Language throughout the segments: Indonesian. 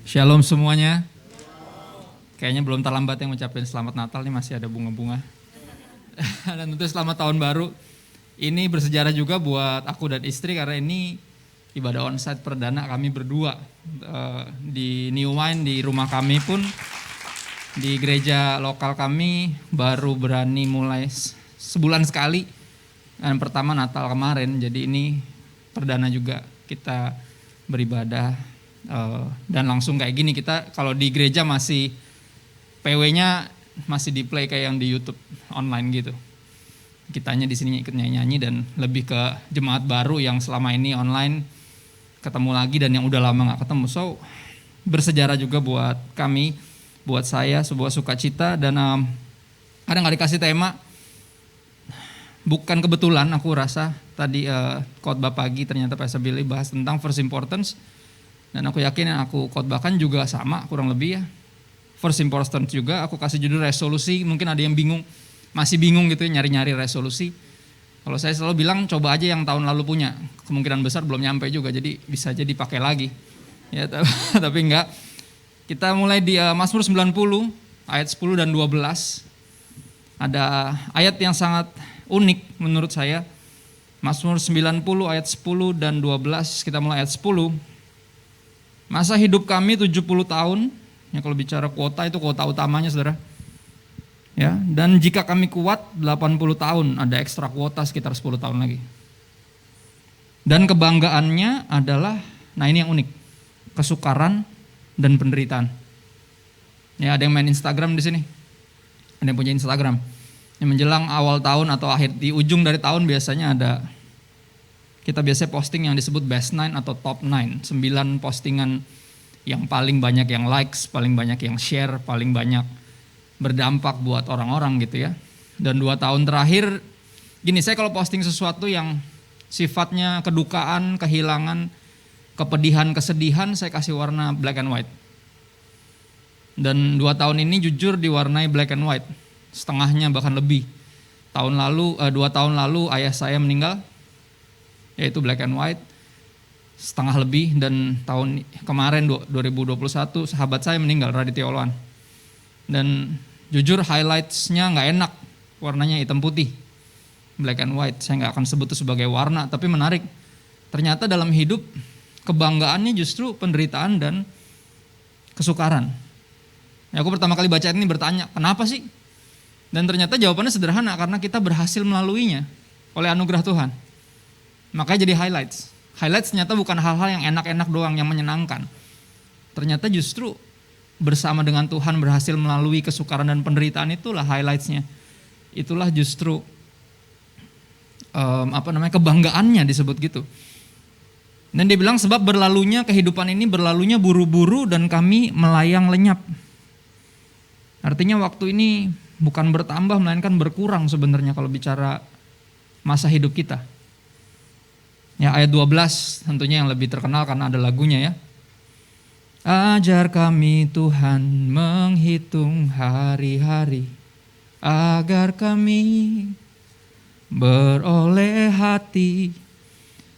Shalom semuanya. Kayaknya belum terlambat yang ngucapin selamat Natal nih, masih ada bunga-bunga. Dan tentu selamat tahun baru. Ini bersejarah juga buat aku dan istri karena ini ibadah onsite perdana kami berdua di New Wine, di rumah kami pun di gereja lokal kami baru berani mulai sebulan sekali. Dan pertama Natal kemarin, jadi ini perdana juga kita beribadah. Dan langsung kayak gini, kita kalau di gereja masih PW-nya masih di play kayak yang di YouTube online gitu. Kitanya di sini ikut nyanyi dan lebih ke jemaat baru yang selama ini online ketemu lagi dan yang udah lama nggak ketemu. So bersejarah juga buat kami, buat saya sebuah sukacita dan ada nggak dikasih tema. Bukan kebetulan aku rasa tadi khotbah pagi ternyata Pastor Billy bahas tentang first importance. Dan aku yakin yang aku khotbahkan juga sama kurang lebih ya. First importance juga aku kasih judul resolusi. Mungkin ada yang bingung, masih bingung gitu ya, nyari-nyari resolusi. Kalau saya selalu bilang coba aja yang tahun lalu punya. Kemungkinan besar belum nyampe juga, jadi bisa aja dipakai lagi. Ya, tapi enggak. Kita mulai di Mazmur 90 ayat 10 dan 12. Ada ayat yang sangat unik menurut saya. Mazmur 90 ayat 10 dan 12. Kita mulai ayat 10. Masa hidup kami 70 tahun, ya kalau bicara kuota itu kuota utamanya saudara. Ya, dan jika kami kuat 80 tahun, ada ekstra kuota sekitar 10 tahun lagi. Dan kebanggaannya adalah, nah ini yang unik, kesukaran dan penderitaan. Ya, ada yang main Instagram di sini. Ada yang punya Instagram. Yang menjelang awal tahun atau akhir di ujung dari tahun biasanya ada, kita biasanya posting yang disebut best 9 atau top 9. 9 postingan yang paling banyak yang likes, paling banyak yang share, paling banyak berdampak buat orang-orang gitu ya. Dan 2 tahun terakhir, gini saya kalau posting sesuatu yang sifatnya kedukaan, kehilangan, kepedihan, kesedihan, saya kasih warna black and white. Dan 2 tahun ini jujur diwarnai black and white, setengahnya bahkan lebih. 2 tahun lalu ayah saya meninggal, yaitu black and white, setengah lebih. Dan tahun kemarin 2021 sahabat saya meninggal, Raditya Oloan. Dan jujur highlights-nya gak enak, warnanya hitam putih, black and white. Saya gak akan sebut itu sebagai warna, tapi menarik. Ternyata dalam hidup kebanggaannya justru penderitaan dan kesukaran. Ya, aku pertama kali baca ini bertanya, kenapa sih? Dan ternyata jawabannya sederhana, karena kita berhasil melaluinya oleh anugerah Tuhan. Makanya jadi highlights. Highlights ternyata bukan hal-hal yang enak-enak doang, yang menyenangkan. Ternyata justru bersama dengan Tuhan berhasil melalui kesukaran dan penderitaan, itulah highlights-nya. Itulah justru kebanggaannya disebut gitu. Dan dia bilang sebab berlalunya kehidupan ini berlalunya buru-buru dan kami melayang lenyap. Artinya waktu ini bukan bertambah melainkan berkurang sebenarnya kalau bicara masa hidup kita. Ya, ayat 12 tentunya yang lebih terkenal karena ada lagunya ya. Ajar kami Tuhan menghitung hari-hari agar kami beroleh hati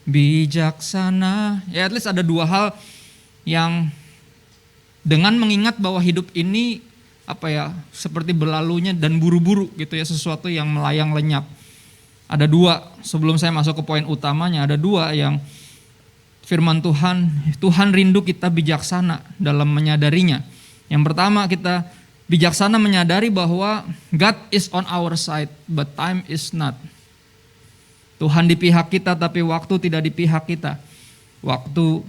bijaksana. Ya, at least ada 2 hal yang dengan mengingat bahwa hidup ini seperti berlalunya dan buru-buru gitu ya, sesuatu yang melayang lenyap. Ada 2, sebelum saya masuk ke poin utamanya, ada 2 yang firman Tuhan rindu kita bijaksana dalam menyadarinya. Yang pertama, kita bijaksana menyadari bahwa God is on our side, but time is not. Tuhan di pihak kita tapi waktu tidak di pihak kita. Waktu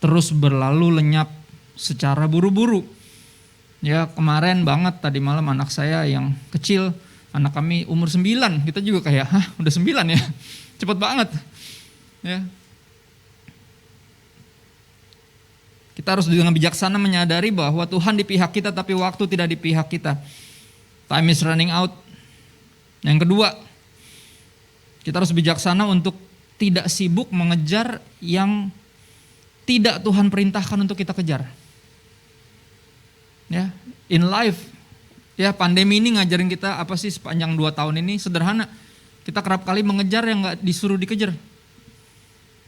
terus berlalu lenyap secara buru-buru. Ya, kemarin banget tadi malam anak saya yang kecil, anak kami umur 9, kita juga kayak, udah 9 ya, cepet banget. Ya. Kita harus dengan bijaksana menyadari bahwa Tuhan di pihak kita tapi waktu tidak di pihak kita. Time is running out. Yang kedua, kita harus bijaksana untuk tidak sibuk mengejar yang tidak Tuhan perintahkan untuk kita kejar. Ya, in life, ya pandemi ini ngajarin kita apa sih sepanjang 2 tahun ini? Sederhana, kita kerap kali mengejar yang gak disuruh dikejar.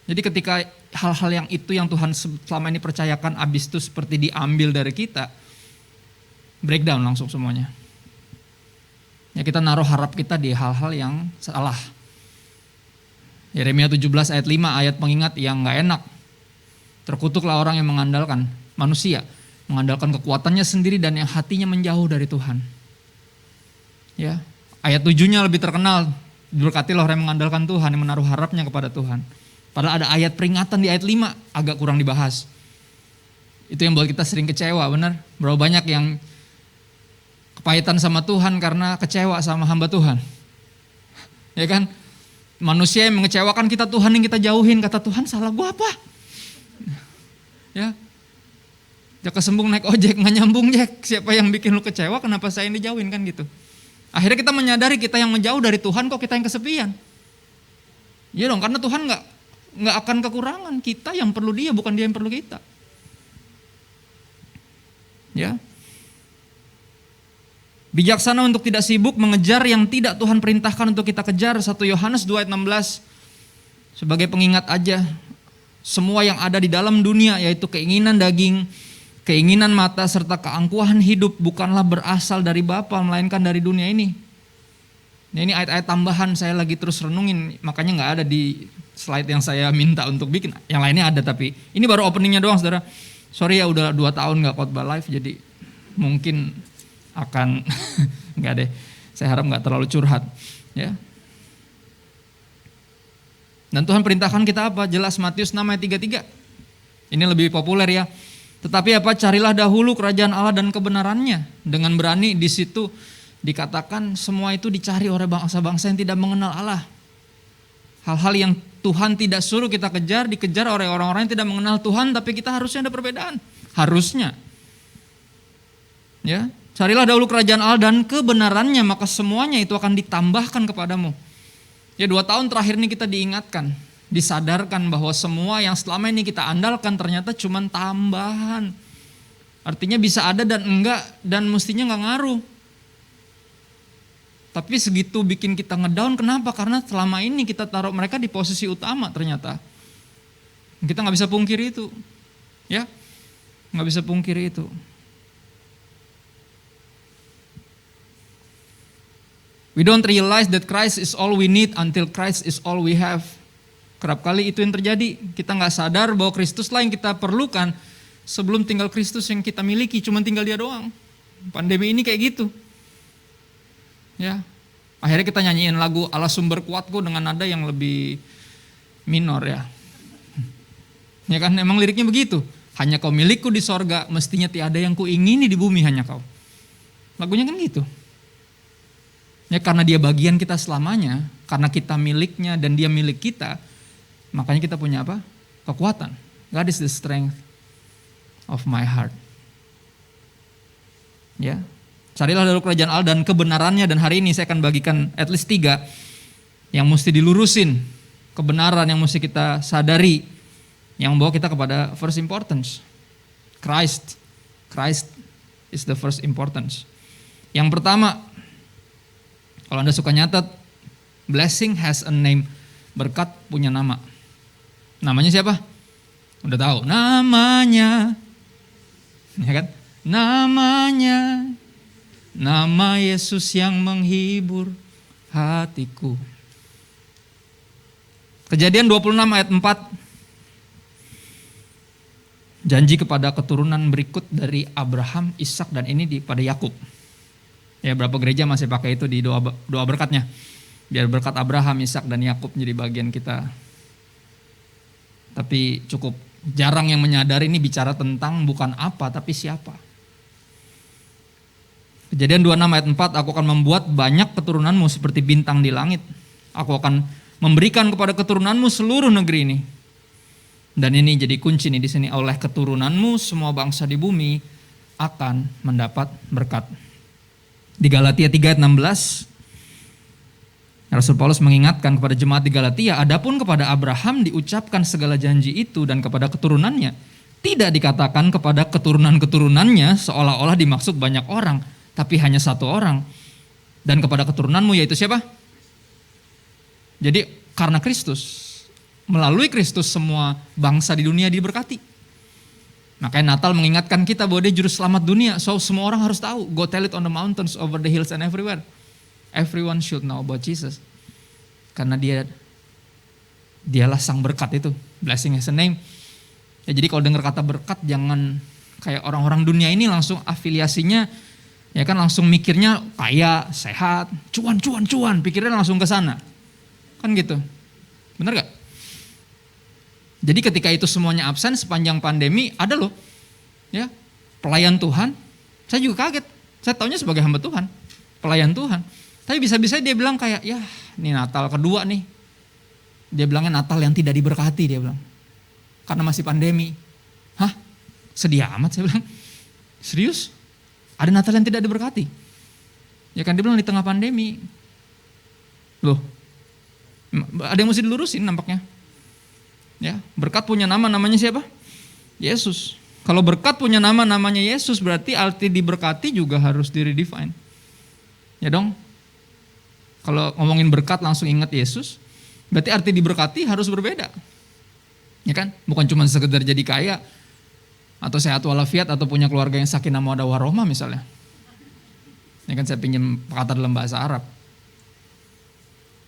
Jadi ketika hal-hal yang itu yang Tuhan selama ini percayakan abis itu seperti diambil dari kita, breakdown langsung semuanya. Ya kita naruh harap kita di hal-hal yang salah. Yeremia 17 ayat 5 ayat pengingat yang gak enak. Terkutuklah orang yang mengandalkan manusia, mengandalkan kekuatannya sendiri dan yang hatinya menjauh dari Tuhan. Ya, ayat 7-nya lebih terkenal, diberkatilah orang yang mengandalkan Tuhan, yang menaruh harapnya kepada Tuhan. Padahal ada ayat peringatan di ayat 5 agak kurang dibahas. Itu yang buat kita sering kecewa, benar? Berapa banyak yang kepahitan sama Tuhan karena kecewa sama hamba Tuhan. Ya kan? Manusia yang mengecewakan kita, Tuhan yang kita jauhin, kata Tuhan salah gua apa? Ya. Jaka sembung naik ojek, gak nyambung Jack. Siapa yang bikin lu kecewa, kenapa saya yang dijauhin kan gitu. Akhirnya kita menyadari kita yang menjauh dari Tuhan kok kita yang kesepian. Ya dong, karena Tuhan nggak akan kekurangan. Kita yang perlu Dia, bukan Dia yang perlu kita. Ya. Bijaksana untuk tidak sibuk mengejar yang tidak Tuhan perintahkan untuk kita kejar. 1 Yohanes 2 ayat 16. Sebagai pengingat aja, semua yang ada di dalam dunia yaitu keinginan daging, keinginan mata serta keangkuhan hidup bukanlah berasal dari Bapa melainkan dari dunia ini. Nah, ini ayat-ayat tambahan saya lagi terus renungin, makanya nggak ada di slide yang saya minta untuk bikin. Yang lainnya ada tapi ini baru openingnya doang saudara. Sorry ya udah 2 tahun nggak khotbah live jadi mungkin akan nggak deh. Saya harap nggak terlalu curhat. Ya. Dan Tuhan perintahkan kita apa? Jelas Matius 6 ayat 33. Ini lebih populer ya. Tetapi apa? Carilah dahulu kerajaan Allah dan kebenarannya. Dengan berani di situ dikatakan semua itu dicari oleh bangsa-bangsa yang tidak mengenal Allah. Hal-hal yang Tuhan tidak suruh kita kejar, dikejar oleh orang-orang yang tidak mengenal Tuhan, tapi kita harusnya ada perbedaan. Harusnya. Ya, carilah dahulu kerajaan Allah dan kebenarannya, maka semuanya itu akan ditambahkan kepadamu. Ya 2 tahun terakhir ini kita diingatkan, disadarkan bahwa semua yang selama ini kita andalkan ternyata cuma tambahan. Artinya bisa ada dan enggak, dan mestinya enggak ngaruh. Tapi segitu bikin kita ngedown, kenapa? Karena selama ini kita taruh mereka di posisi utama ternyata. Kita gak bisa pungkiri itu. Ya, gak bisa pungkiri itu. We don't realize that Christ is all we need until Christ is all we have. Kerap kali itu yang terjadi. Kita gak sadar bahwa Kristus lah yang kita perlukan sebelum tinggal Kristus yang kita miliki. Cuma tinggal Dia doang. Pandemi ini kayak gitu. Ya, akhirnya kita nyanyiin lagu Allah sumber kuatku dengan nada yang lebih minor ya. Ya kan, emang liriknya begitu. Hanya kau milikku di sorga, mestinya tiada yang kuingini di bumi hanya kau. Lagunya kan gitu. Ya karena Dia bagian kita selamanya, karena kita miliknya dan Dia milik kita, makanya kita punya apa? Kekuatan. God is the strength of my heart. Ya. Carilah dahulu kerajaan Allah dan kebenarannya, dan hari ini saya akan bagikan at least 3 yang mesti dilurusin, kebenaran yang mesti kita sadari, yang membawa kita kepada first importance. Christ is the first importance. Yang pertama, kalau Anda suka nyatet, blessing has a name, berkat punya nama. Namanya siapa? Udah tahu, namanya, ya kan? Namanya nama Yesus yang menghibur hatiku. Kejadian 26 ayat 4. Janji kepada keturunan berikut dari Abraham, Ishak dan ini pada Yakub. Ya berapa gereja masih pakai itu di doa berkatnya. Biar berkat Abraham, Ishak dan Yakub menjadi bagian kita. Tapi cukup jarang yang menyadari ini bicara tentang bukan apa tapi siapa. Kejadian 26 ayat 4, aku akan membuat banyak keturunanmu seperti bintang di langit. Aku akan memberikan kepada keturunanmu seluruh negeri ini. Dan ini jadi kunci nih di sini, oleh keturunanmu semua bangsa di bumi akan mendapat berkat. Di Galatia 3 ayat 16, Rasul Paulus mengingatkan kepada jemaat di Galatia, adapun kepada Abraham diucapkan segala janji itu dan kepada keturunannya, tidak dikatakan kepada keturunan-keturunannya seolah-olah dimaksud banyak orang, tapi hanya satu orang. Dan kepada keturunanmu yaitu siapa? Jadi karena Kristus, melalui Kristus semua bangsa di dunia diberkati. Makanya Natal mengingatkan kita bahwa dia juru selamat dunia. So semua orang harus tahu. Go tell it on the mountains, over the hills and everywhere. Everyone should know about Jesus. Karena dialah sang berkat itu. Blessing is a name. Ya, jadi kalau dengar kata berkat jangan kayak orang-orang dunia ini langsung afiliasinya ya kan langsung mikirnya kaya, sehat, cuan, pikirnya langsung ke sana. Kan gitu. Benar gak? Jadi ketika itu semuanya absen sepanjang pandemi ada loh. Ya, pelayan Tuhan. Saya juga kaget. Saya taunya sebagai hamba Tuhan, pelayan Tuhan. Tapi bisa-bisa dia bilang kayak, ya ini Natal kedua nih. Dia bilangnya Natal yang tidak diberkati dia bilang. Karena masih pandemi. Hah? Sedih amat saya bilang. Serius? Ada Natal yang tidak diberkati? Ya kan dia bilang di tengah pandemi. Loh. Ada yang mesti dilurusin nampaknya. Ya, berkat punya nama, namanya siapa? Yesus. Kalau berkat punya nama, namanya Yesus, berarti arti diberkati juga harus di-redefine. Ya dong? Kalau ngomongin berkat langsung ingat Yesus, berarti arti diberkati harus berbeda. Ya kan? Bukan cuma sekedar jadi kaya, atau sehat walafiat, atau punya keluarga yang sakinah mawaddah warahmah misalnya. Ya kan saya pinjam kata dalam bahasa Arab.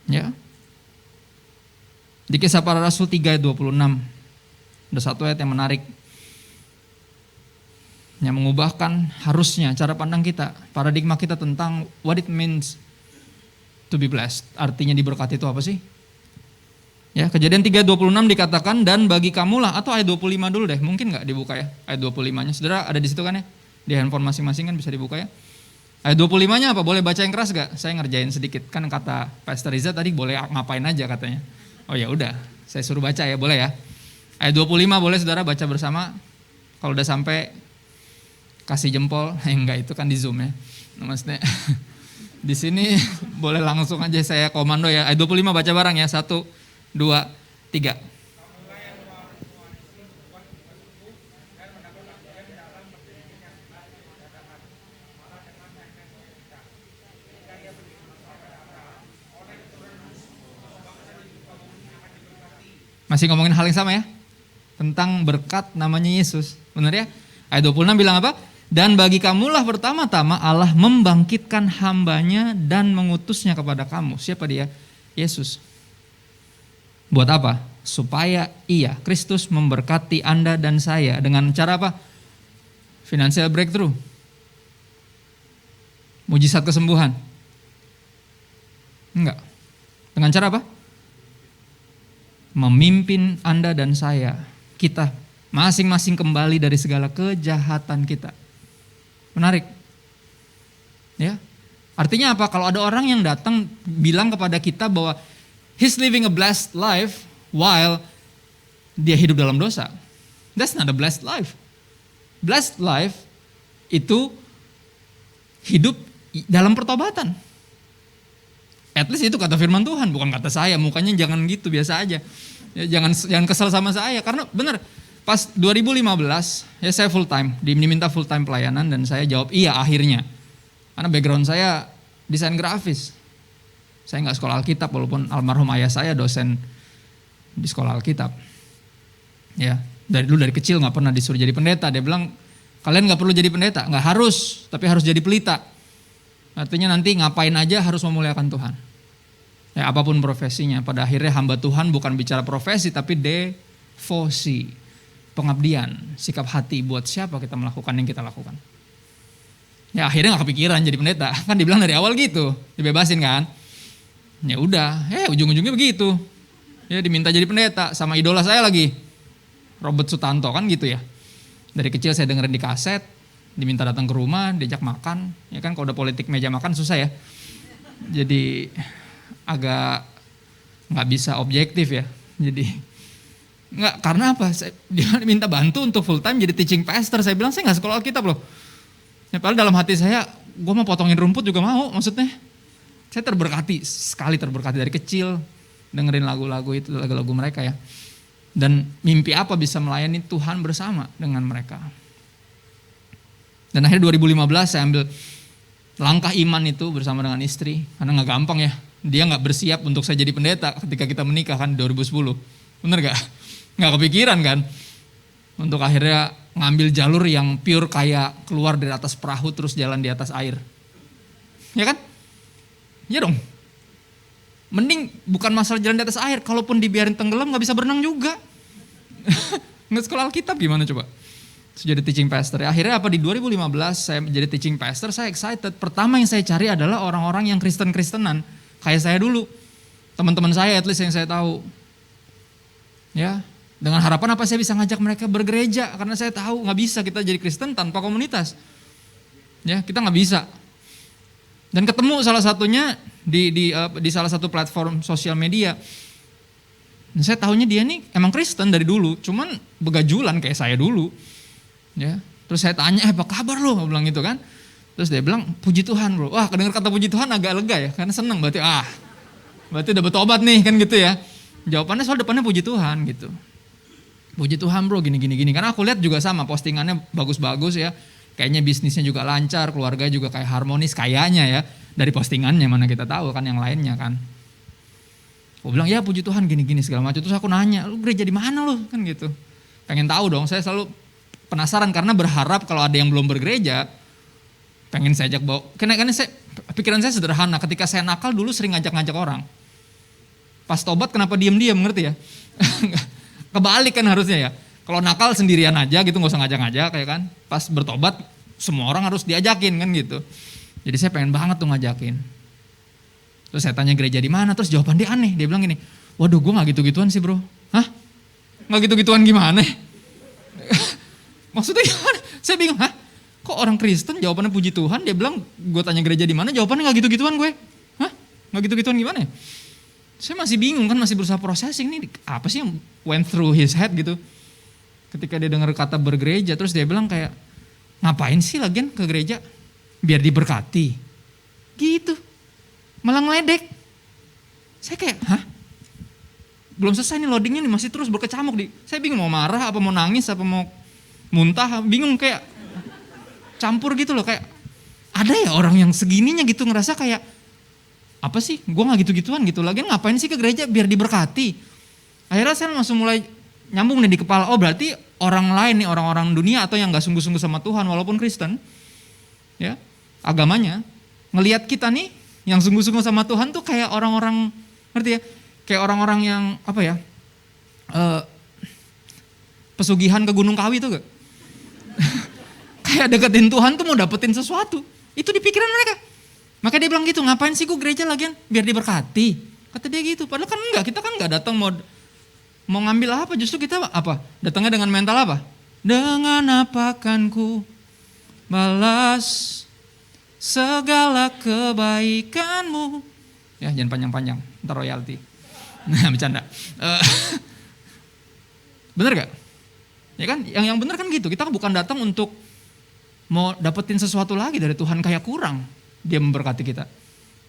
Ya. Di Kisah Para Rasul 3 ayat 26, ada satu ayat yang menarik. Yang mengubahkan harusnya cara pandang kita, paradigma kita tentang what it means to be blessed. Artinya diberkati itu apa sih? Ya, Kejadian 3:26 dikatakan, dan bagi kamulah, atau ayat 25 dulu deh, mungkin gak dibuka ya, ayat 25-nya. Saudara ada di situ kan ya? Di handphone masing-masing kan bisa dibuka ya. Ayat 25-nya apa? Boleh baca yang keras gak? Saya ngerjain sedikit. Kan kata Pastor Riza tadi boleh ngapain aja katanya. Oh ya udah, saya suruh baca ya, boleh ya. Ayat 25 boleh saudara baca bersama. Kalau udah sampai kasih jempol, enggak itu kan di Zoom ya. Maksudnya di sini boleh langsung aja saya komando ya. Ayat 25 baca bareng ya. 1, 2, 3. Masih ngomongin hal yang sama ya. Tentang berkat namanya Yesus. Benar ya? Ayat 26 bilang apa? Dan bagi kamulah pertama-tama Allah membangkitkan hambanya dan mengutusnya kepada kamu. Siapa dia? Yesus. Buat apa? Supaya ia, Kristus memberkati Anda dan saya. Dengan cara apa? Financial breakthrough. Mujizat kesembuhan. Enggak. Dengan cara apa? Memimpin Anda dan saya, kita masing-masing kembali dari segala kejahatan kita. Menarik. Ya. Artinya apa? Kalau ada orang yang datang bilang kepada kita bahwa he's living a blessed life while dia hidup dalam dosa. That's not a blessed life. Blessed life itu hidup dalam pertobatan. At least itu kata firman Tuhan, bukan kata saya. Mukanya jangan gitu, biasa aja. Ya, jangan kesal sama saya. Karena benar, pas 2015 ya saya full time, diminta full time pelayanan dan saya jawab iya akhirnya. Karena background saya desain grafis. Saya nggak sekolah Alkitab walaupun almarhum ayah saya dosen di sekolah Alkitab. Ya, dari kecil nggak pernah disuruh jadi pendeta. Dia bilang kalian nggak perlu jadi pendeta, nggak harus, tapi harus jadi pelita. Artinya nanti ngapain aja harus memuliakan Tuhan. Ya, apapun profesinya. Pada akhirnya hamba Tuhan bukan bicara profesi tapi devosi, pengabdian, sikap hati buat siapa kita melakukan yang kita lakukan. Ya akhirnya gak kepikiran jadi pendeta. Kan dibilang dari awal gitu, dibebasin kan. Ya udah, ujung-ujungnya begitu. Ya diminta jadi pendeta sama idola saya lagi, Robert Sutanto kan gitu ya. Dari kecil saya dengerin di kaset, diminta datang ke rumah, diajak makan. Ya kan kalau udah politik meja makan susah ya. Jadi agak nggak bisa objektif ya. Jadi nggak, karena apa? Dia minta bantu untuk full time jadi teaching pastor. Saya bilang saya nggak sekolah Alkitab loh. Ya, padahal dalam hati saya, gue mau potongin rumput juga mau. Maksudnya saya terberkati sekali, terberkati dari kecil dengerin lagu-lagu itu, lagu-lagu mereka ya. Dan mimpi apa bisa melayani Tuhan bersama dengan mereka. Dan akhirnya 2015 saya ambil langkah iman itu bersama dengan istri. Karena gak gampang ya. Dia gak bersiap untuk saya jadi pendeta ketika kita menikah kan 2010. Bener gak? Gak kepikiran kan? Untuk akhirnya ngambil jalur yang pure kayak keluar dari atas perahu terus jalan di atas air. Ya kan? Ya dong. Mending bukan masalah jalan di atas air, kalaupun dibiarin tenggelam gak bisa berenang juga. Nggak sekolah Alkitab gimana coba? Terus jadi teaching pastor. Akhirnya apa di 2015 saya jadi teaching pastor, saya excited. Pertama yang saya cari adalah orang-orang yang Kristen-Kristenan. Kayak saya dulu. Teman-teman saya at least yang saya tahu. Ya, dengan harapan apa saya bisa ngajak mereka bergereja. Karena saya tahu nggak bisa kita jadi Kristen tanpa komunitas. Ya, kita nggak bisa. Dan ketemu salah satunya di salah satu platform sosial media. Dan saya tahunya dia nih emang Kristen dari dulu, cuman begajulan kayak saya dulu. Ya, terus saya tanya, apa kabar lo? Aku bilang gitu kan. Terus dia bilang, puji Tuhan bro. Wah, kedengar kata puji Tuhan agak lega ya, karena senang berarti berarti udah bertobat nih kan gitu ya. Jawabannya soal depannya puji Tuhan gitu. Puji Tuhan bro, gini. Karena aku lihat juga sama, postingannya bagus-bagus ya. Kayaknya bisnisnya juga lancar, keluarga juga kayak harmonis kayaknya ya. Dari postingannya, mana kita tahu kan yang lainnya kan. Aku bilang ya puji Tuhan gini segala macam. Terus aku nanya, lu gereja di mana lu? Kan gitu. Pengen tahu dong, saya selalu penasaran karena berharap kalau ada yang belum bergereja, pengen saya ajak bawa. Karena pikiran saya sederhana, ketika saya nakal dulu sering ngajak-ngajak orang. Pas tobat kenapa diem-diem, ngerti ya? Kebalik kan harusnya ya. Kalau nakal sendirian aja gitu, gak usah ngajak-ngajak kayak kan. Pas bertobat semua orang harus diajakin kan gitu. Jadi saya pengen banget tuh ngajakin. Terus saya tanya gereja di mana, terus jawaban dia aneh. Dia bilang gini, waduh gue gak gitu-gituan sih bro. Hah? Gak gitu-gituan gimana? Maksudnya gimana? Saya bingung, hah? Kok orang Kristen jawabannya puji Tuhan? Dia bilang, gue tanya gereja di mana, jawabannya gak gitu-gituan gue. Hah? Gak gitu-gituan gimana? Saya masih bingung kan, masih berusaha processing nih. Apa sih yang went through his head gitu. Ketika dia dengar kata bergereja, terus dia bilang kayak, ngapain sih lagian ke gereja? Biar diberkati. Gitu. Malah ngeledek. Saya kayak, hah? Belum selesai nih loadingnya nih, masih terus berkecamuk. Saya bingung mau marah, apa mau nangis, apa mau muntah, bingung kayak campur gitu loh. Kayak ada ya orang yang segininya gitu ngerasa kayak, apa sih, gue gak gitu-gituan gitu. Lagian ngapain sih ke gereja biar diberkati. Akhirnya saya langsung mulai nyambung nih di kepala, oh berarti orang lain nih, orang-orang dunia atau yang gak sungguh-sungguh sama Tuhan walaupun Kristen, ya agamanya, ngelihat kita nih, yang sungguh-sungguh sama Tuhan tuh kayak orang-orang, ngerti ya? Kayak orang-orang yang apa ya? Pesugihan ke Gunung Kawi tuh gak? Kayak deketin Tuhan tuh mau dapetin sesuatu. Itu di pikiran mereka. Maka dia bilang gitu, ngapain sih gue gereja lagian? Biar diberkati. Kata dia gitu. Padahal kan enggak, kita kan enggak datang mau ngambil apa, justru kita apa? Datangnya dengan mental apa? Dengan apa kan ku balas segala kebaikanmu. Ya jangan panjang-panjang, ntar royalti. Nah bercanda. Bener gak? Ya kan, yang bener kan gitu. Kita bukan datang untuk mau dapetin sesuatu lagi dari Tuhan kayak kurang. Dia memberkati kita.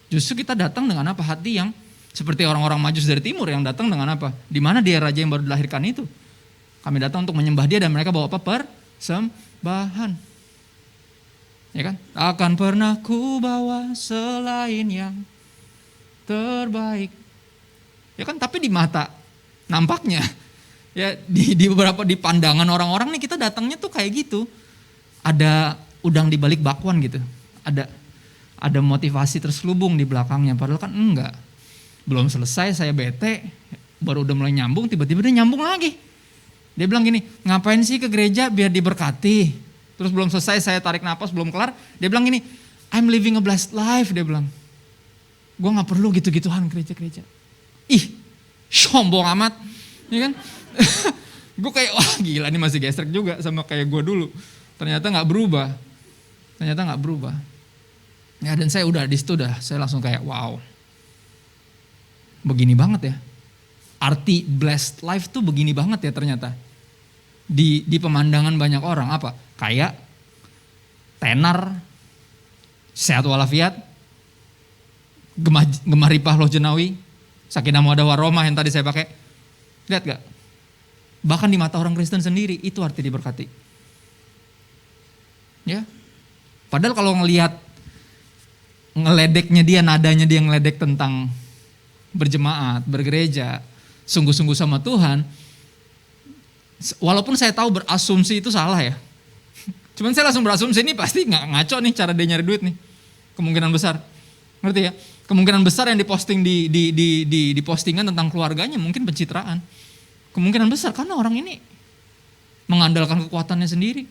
Justru kita datang dengan apa? Hati yang seperti orang-orang Majus dari timur yang datang dengan apa? Di mana dia raja yang baru dilahirkan itu? Kami datang untuk menyembah dia dan mereka bawa apa? Persembahan. Ya kan? Akan pernah ku bawa selain yang terbaik. Ya kan? Tapi di mata nampaknya ya di beberapa di pandangan orang-orang nih kita datangnya tuh kayak gitu. Ada udang di balik bakwan gitu. Ada motivasi terselubung di belakangnya. Padahal kan enggak. Belum selesai saya bete, baru udah mulai nyambung, tiba-tiba dia nyambung lagi. Dia bilang gini, ngapain sih ke gereja biar diberkati? Terus belum selesai saya tarik napas, belum kelar. Dia bilang gini, I'm living a blessed life, dia bilang. Gue gak perlu gitu-gituan gereja-gereja. Ih, sombong amat. Ya kan? Gue kayak, wah gila ini masih gesrek juga sama kayak gue dulu. Ternyata gak berubah. Ya dan saya udah di situ saya langsung kayak wow. Begini banget ya. Arti blessed life tuh begini banget ya ternyata. Di pemandangan banyak orang apa? Kayak tenar, sehat walafiat, gemah ripah loh jenawi, sakinah mawaddah warahmah yang tadi saya pakai. Lihat gak? Bahkan di mata orang Kristen sendiri itu arti diberkati. Ya. Padahal kalau ngelihat ngeledeknya dia, nadanya dia ngeledek tentang berjemaat, bergereja, sungguh-sungguh sama Tuhan, walaupun saya tahu berasumsi itu salah ya. Cuman saya langsung berasumsi ini pasti nggak ngaco nih cara dia nyari duit nih. Kemungkinan besar. Ngerti ya? Kemungkinan besar yang diposting di postingan tentang keluarganya mungkin pencitraan. Kemungkinan besar karena orang ini mengandalkan kekuatannya sendiri.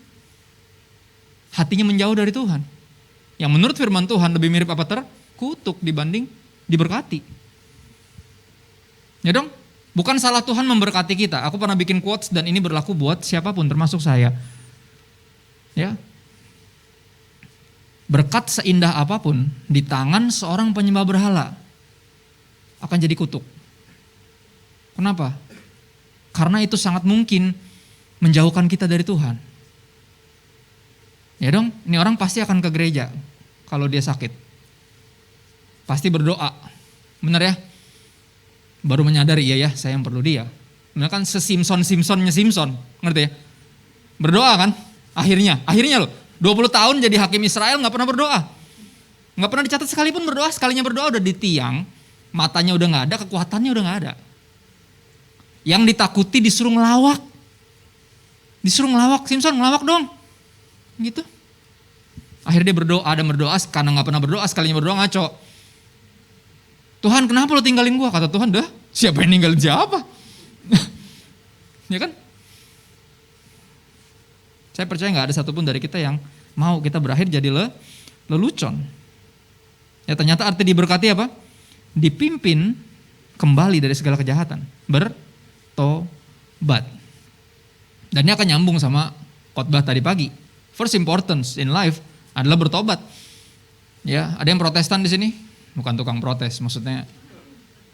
Hatinya menjauh dari Tuhan. Yang menurut firman Tuhan lebih mirip apa terkutuk dibanding diberkati. Ya dong? Bukan salah Tuhan memberkati kita. Aku pernah bikin quotes dan ini berlaku buat siapapun termasuk saya. Ya. Berkat seindah apapun di tangan seorang penyembah berhala akan jadi kutuk. Kenapa? Karena itu sangat mungkin menjauhkan kita dari Tuhan. Ya dong, ini orang pasti akan ke gereja kalau dia sakit. Pasti berdoa. Benar ya? Baru menyadari, iya ya, saya yang perlu dia. Benar kan se-Simpson-Simpsonnya Simpson, ngerti ya? Berdoa kan? Akhirnya loh, 20 tahun jadi hakim Israel gak pernah berdoa. Gak pernah dicatat sekalipun berdoa, sekalinya berdoa udah ditiang, matanya udah gak ada, kekuatannya udah gak ada. Yang ditakuti disuruh ngelawak. Simpson ngelawak dong. Gitu. Akhirnya dia berdoa, karena gak pernah berdoa, sekalinya berdoa ngaco. Tuhan kenapa lo tinggalin gua? Kata Tuhan, dah siapa yang ninggalin siapa? Ya kan? Saya percaya gak ada satupun dari kita yang mau kita berakhir jadi lelucon. Ya ternyata arti diberkati apa? Dipimpin kembali dari segala kejahatan. Bertobat. Dan ini akan nyambung sama khotbah tadi pagi. First importance in life adalah bertobat. Ya, ada yang Protestan di sini? Bukan tukang protes, maksudnya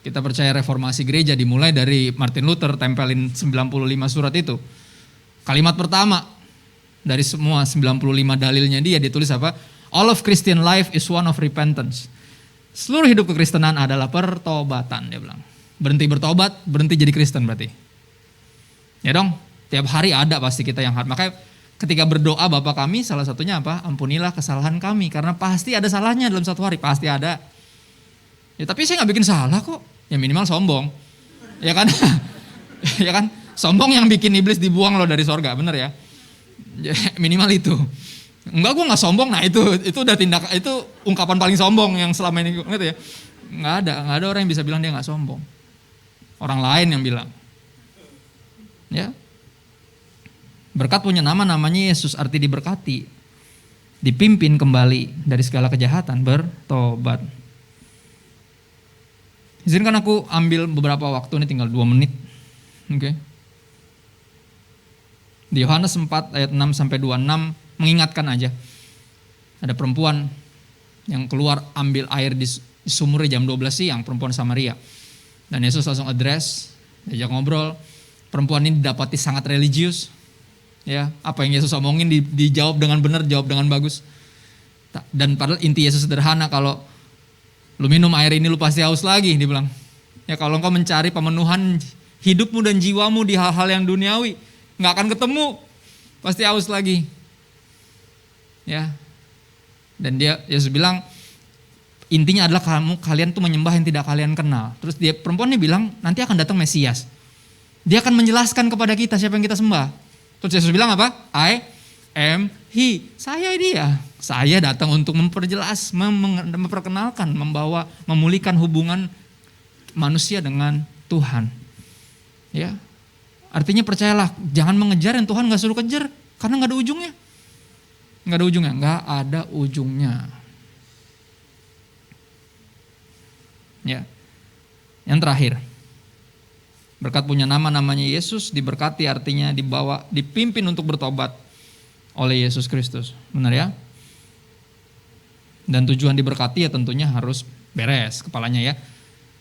kita percaya reformasi gereja dimulai dari Martin Luther tempelin 95 surat itu. Kalimat pertama dari semua 95 dalilnya dia tulis apa? All of Christian life is one of repentance. Seluruh hidup kekristenan adalah pertobatan, dia bilang. Berhenti bertobat, berhenti jadi Kristen berarti. Ya dong, tiap hari ada pasti kita yang hard. Makanya ketika berdoa Bapa kami salah satunya apa? Ampunilah kesalahan kami. Karena pasti ada salahnya dalam satu hari, pasti ada. Ya tapi saya gak bikin salah kok. Ya minimal sombong. Ya kan? Ya kan? Sombong yang bikin iblis dibuang loh dari sorga, bener ya? Minimal itu. Enggak, gue gak sombong. Nah itu udah itu ungkapan paling sombong yang selama ini ngerti ya. Gak ada orang yang bisa bilang dia gak sombong. Orang lain yang bilang. Ya. Berkat punya nama, namanya Yesus, arti diberkati. Dipimpin kembali dari segala kejahatan, bertobat. Izinkan aku ambil beberapa waktu, ini tinggal 2 menit. Oke. Di Yohanes 4 ayat 6 sampai 26 mengingatkan aja. Ada perempuan yang keluar ambil air di sumurnya jam 12 siang, perempuan Samaria. Dan Yesus langsung address, diajak ngobrol. Perempuan ini didapati sangat religius. Ya, apa yang Yesus omongin dijawab dengan benar, jawab dengan bagus. Dan padahal inti Yesus sederhana, kalau lu minum air ini lu pasti haus lagi, dia bilang. Ya kalau engkau mencari pemenuhan hidupmu dan jiwamu di hal-hal yang duniawi, nggak akan ketemu, pasti haus lagi. Ya. Dan Yesus bilang intinya adalah kalian tuh menyembah yang tidak kalian kenal. Terus perempuan ini bilang nanti akan datang Mesias. Dia akan menjelaskan kepada kita siapa yang kita sembah. Terus Yesus bilang apa? I am He. Saya dia. Saya datang untuk memperjelas, memperkenalkan, memulihkan hubungan manusia dengan Tuhan. Ya. Artinya percayalah, jangan mengejar yang Tuhan gak suruh kejar. Karena gak ada ujungnya. Gak ada ujungnya. Ya. Yang terakhir. Berkat punya nama, namanya Yesus, diberkati artinya dibawa, dipimpin untuk bertobat oleh Yesus Kristus. Benar ya? Dan tujuan diberkati ya tentunya harus beres kepalanya ya.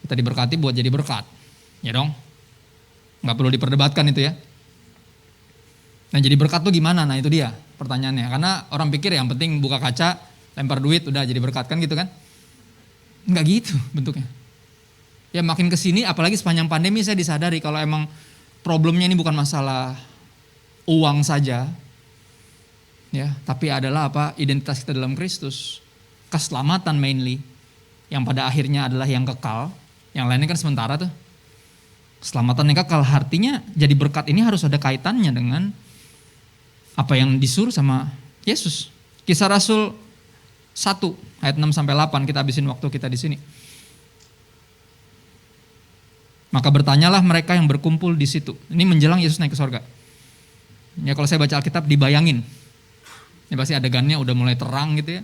Kita diberkati buat jadi berkat. Ya dong? Gak perlu diperdebatkan itu ya. Nah jadi berkat tuh gimana? Nah itu dia pertanyaannya. Karena orang pikir yang penting buka kaca, lempar duit, udah jadi berkat kan gitu kan. Enggak gitu bentuknya. Ya makin kesini apalagi sepanjang pandemi saya disadari kalau emang problemnya ini bukan masalah uang saja. Ya, tapi adalah apa? Identitas kita dalam Kristus. Keselamatan mainly. Yang pada akhirnya adalah yang kekal. Yang lainnya kan sementara tuh. Keselamatan yang kekal, artinya jadi berkat ini harus ada kaitannya dengan apa yang disuruh sama Yesus. Kisah Rasul 1 ayat 6 sampai 8, kita habisin waktu kita di sini. Maka bertanyalah mereka yang berkumpul di situ. Ini menjelang Yesus naik ke sorga. Ya kalau saya baca Alkitab dibayangin. Ini pasti adegannya udah mulai terang gitu ya.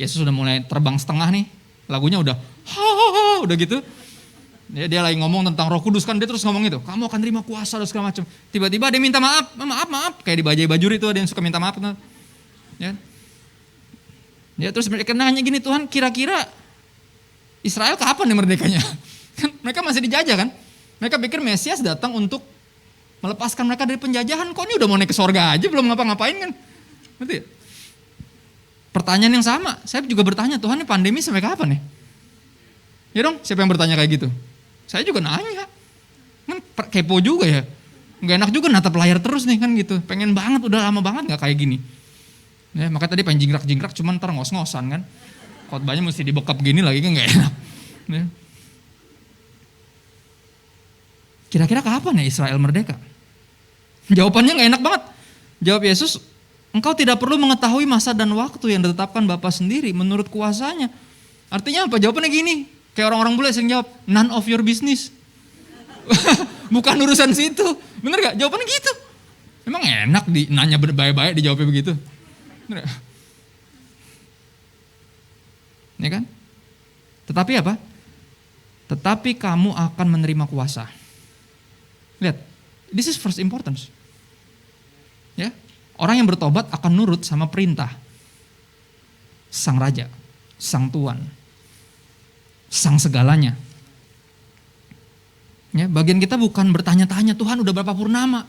Yesus udah mulai terbang setengah nih. Lagunya udah udah gitu. Dia lagi ngomong tentang Roh Kudus kan, dia terus ngomong itu, kamu akan terima kuasa dan segala macam. Tiba-tiba dia minta maaf, kayak di Bajai Bajuri itu ada yang suka minta maaf. Ya terus mereka nanya gini, Tuhan kira-kira Israel kapan nih merdekanya? Kan mereka masih dijajah kan? Mereka pikir Mesias datang untuk melepaskan mereka dari penjajahan. Kok ini udah mau naik ke sorga aja belum ngapa-ngapain kan? Ngerti ya? Pertanyaan yang sama, saya juga bertanya, Tuhan ini pandemi sampai kapan nih? Ya dong, siapa yang bertanya kayak gitu? Saya juga nanya, kan kepo juga ya, nggak enak juga natap layar terus nih kan gitu, pengen banget, udah lama banget nggak kayak gini. Ya, makanya tadi pengen jingkrak-jingkrak, cuman ntar ngos-ngosan kan, khotbahnya mesti dibekap gini lagi kan nggak enak. Ya. Kira-kira kapan ya Israel merdeka? Jawabannya nggak enak banget. Jawab Yesus, engkau tidak perlu mengetahui masa dan waktu yang ditetapkan Bapa sendiri menurut kuasanya. Artinya apa? Jawabannya gini. Kayak orang-orang bule sering jawab, none of your business. Bukan urusan situ. Bener gak? Jawabannya gitu. Emang enak nanya baik-baik dijawabnya begitu. Bener gak? Ya kan? Tetapi apa? Tetapi kamu akan menerima kuasa. Lihat, this is first importance. Ya, orang yang bertobat akan nurut sama perintah Sang Raja, Sang Tuan, Sang segalanya. Ya, bagian kita bukan bertanya-tanya, Tuhan udah berapa purnama?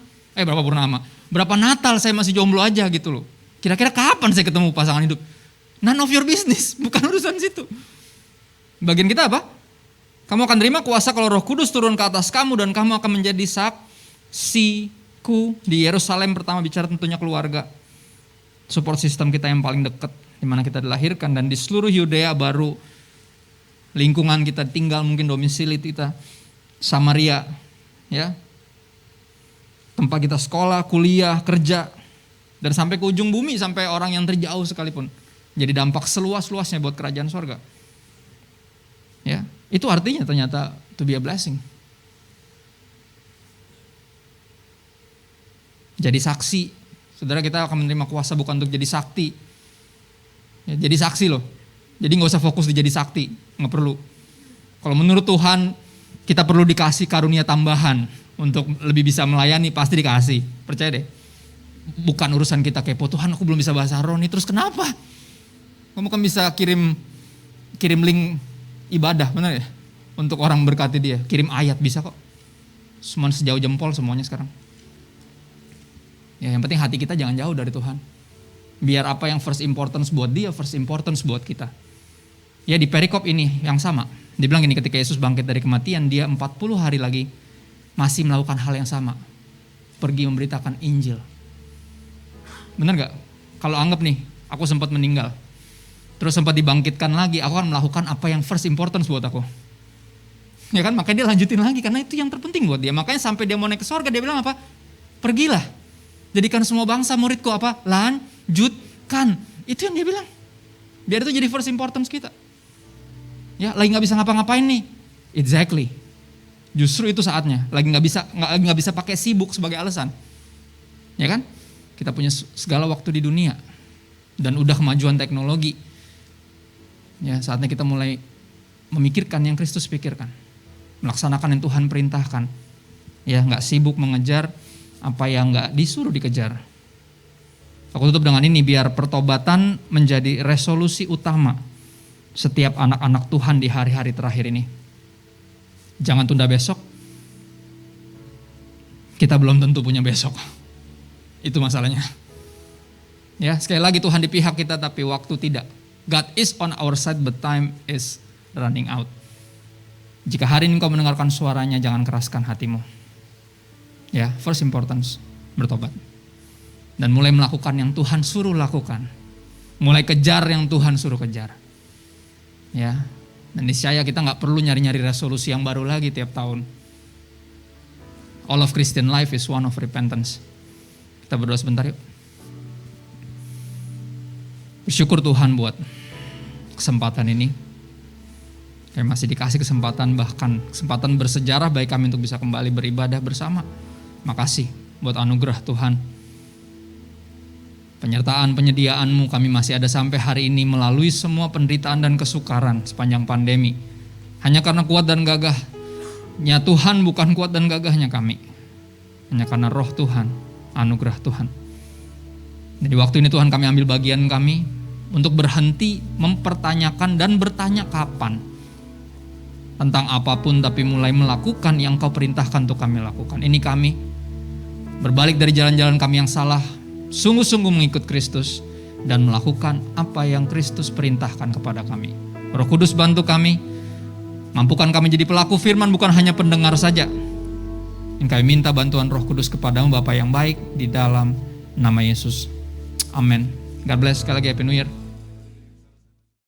Berapa Natal saya masih jomblo aja gitu loh. Kira-kira kapan saya ketemu pasangan hidup? None of your business, bukan urusan situ. Bagian kita apa? Kamu akan terima kuasa kalau Roh Kudus turun ke atas kamu dan kamu akan menjadi saksiku di Yerusalem. Pertama bicara tentunya keluarga. Support system kita yang paling dekat, di mana kita dilahirkan, dan di seluruh Yudea baru lingkungan kita tinggal, mungkin domisili kita, Samaria, ya, tempat kita sekolah, kuliah, kerja, dan sampai ke ujung bumi, sampai orang yang terjauh sekalipun. Jadi dampak seluas-luasnya buat kerajaan sorga. Ya, itu artinya ternyata to be a blessing. Jadi saksi, saudara, kita akan menerima kuasa bukan untuk jadi sakti. Ya, jadi saksi loh. Jadi gak usah fokus di jadi sakti, gak perlu. Kalau menurut Tuhan, kita perlu dikasih karunia tambahan untuk lebih bisa melayani, pasti dikasih. Percaya deh. Bukan urusan kita kepo, Tuhan aku belum bisa bahasa roh nih, terus kenapa? Kamu kan bisa kirim link ibadah, benar ya? Untuk orang berkati dia, kirim ayat bisa kok. Semua sejauh jempol semuanya sekarang. Ya yang penting hati kita jangan jauh dari Tuhan. Biar apa yang first importance buat dia, first importance buat kita. Ya di perikop ini yang sama. Dibilang gini, ketika Yesus bangkit dari kematian, dia 40 hari lagi masih melakukan hal yang sama. Pergi memberitakan Injil. Benar gak? Kalau anggap nih, aku sempat meninggal. Terus sempat dibangkitkan lagi, aku akan melakukan apa yang first importance buat aku. Ya kan, makanya dia lanjutin lagi, karena itu yang terpenting buat dia. Makanya sampai dia mau naik ke sorga, dia bilang apa? Pergilah. Jadikan semua bangsa muridku apa? Lanjutkan. Itu yang dia bilang. Biar itu jadi first importance kita. Ya, lagi nggak bisa ngapa-ngapain nih. Exactly. Justru itu saatnya. Lagi nggak bisa pakai sibuk sebagai alasan. Ya kan? Kita punya segala waktu di dunia dan udah kemajuan teknologi. Ya, saatnya kita mulai memikirkan yang Kristus pikirkan, melaksanakan yang Tuhan perintahkan. Ya, nggak sibuk mengejar apa yang nggak disuruh dikejar. Aku tutup dengan ini, biar pertobatan menjadi resolusi utama setiap anak-anak Tuhan di hari-hari terakhir ini. Jangan tunda besok. Kita belum tentu punya besok. Itu masalahnya. Ya, sekali lagi Tuhan di pihak kita tapi waktu tidak. God is on our side but time is running out. Jika hari ini kau mendengarkan suaranya, jangan keraskan hatimu. Ya, first importance, bertobat. Dan mulai melakukan yang Tuhan suruh lakukan. Mulai kejar yang Tuhan suruh kejar. Ya, dan niscaya kita gak perlu nyari-nyari resolusi yang baru lagi tiap tahun. All of Christian life is one of repentance. Kita berdoa sebentar yuk. Bersyukur Tuhan buat kesempatan ini. Kami masih dikasih kesempatan, bahkan kesempatan bersejarah bagi kami untuk bisa kembali beribadah bersama. Makasih buat anugerah Tuhan. Penyertaan, penyediaan-Mu kami masih ada sampai hari ini melalui semua penderitaan dan kesukaran sepanjang pandemi. Hanya karena kuat dan gagahnya Tuhan, bukan kuat dan gagahnya kami. Hanya karena roh Tuhan, anugerah Tuhan. Jadi waktu ini Tuhan kami ambil bagian kami untuk berhenti mempertanyakan dan bertanya kapan tentang apapun, tapi mulai melakukan yang Kau perintahkan untuk kami lakukan. Ini kami berbalik dari jalan-jalan kami yang salah, sungguh-sungguh mengikut Kristus dan melakukan apa yang Kristus perintahkan kepada kami. Roh Kudus bantu kami, mampukan kami jadi pelaku firman, bukan hanya pendengar saja. Dan kami minta bantuan Roh Kudus kepadamu Bapa yang baik, di dalam nama Yesus. Amin. God bless. Sekali lagi Happy New Year.